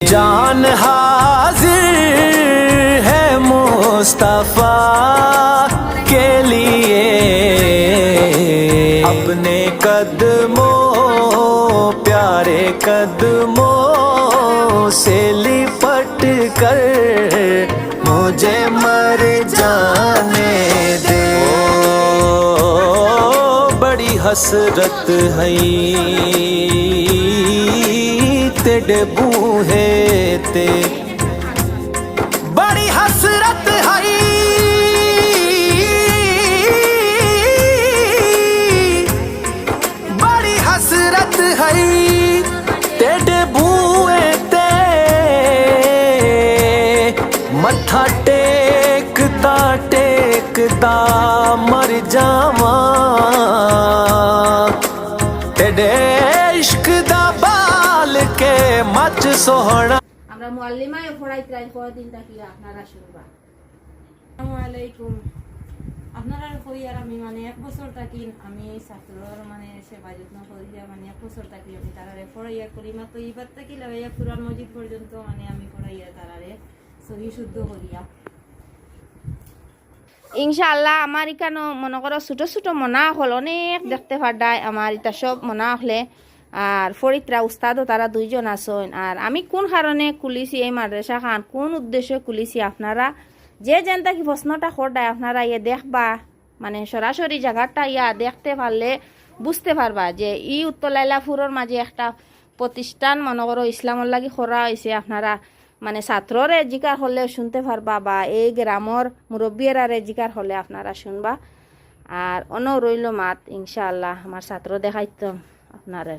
जान हाजिर है मुस्तफा के लिए, अपने कदमों प्यारे कदमों से लिपट कर मुझे मर जाने दे। बड़ी हसरत है तेरे बूहे ते, बड़ी हसरत है बड़ी हसरत है तेरे बूहे ते, मत्था टेकता टेकता मर जावा तेरे इश्क दा बाल के मच सोहना। আমরা মুআল্লিমায়ে পড়াইতে কয়দিনটা কি আপনারা শুনবা। আসসালামু আলাইকুম। আপনারা কই আর আমি মানে এক বছর থাকি আমি ছাত্রর মানে সেবা যত্ন করিয়া মানে এক বছর থাকি আমি তারারে পড়াইয়া করি মাত্র ইবাদ থাকি লাগাইয়া কুরআন মজিদ পর্যন্ত মানে আমি পড়াইয়া তারারে সহি শুদ্ধ করিয়া। ইনশাআল্লাহ আমার এখানে মনে করো ছোট ছোট মনা হল অনেক দেখতে পারডায় আমার এটা সব মনা হলে আর ফরিদরা উস্তাদও তারা দুইজন আছেন। আর আমি কোন কারণে খুলিছি এই মাদ্রাসা খান, কোন উদ্দেশ্যে খুলিছি, আপনারা যে যেনটা কি প্রশ্নটা করডায় আপনারা ইয়ে দেখবা, মানে সরাসরি জায়গাটা ইয়া দেখতে পারলে বুঝতে পারবা যে ই উত্তর লাইলাপুরের মাঝে একটা প্রতিষ্ঠান মনে করো ইসলামর লাগি করা হয়েছে। আপনারা মানে ছাত্ররে জিকার হলে শুনতে পারবা বা এই গ্রামর মুরব্বীরারে জিকার হলে আপনারা শুনবা। আর অন্য রইল মাত ইনশাআল্লাহ আমার ছাত্র দেখাইতাম আপনারে।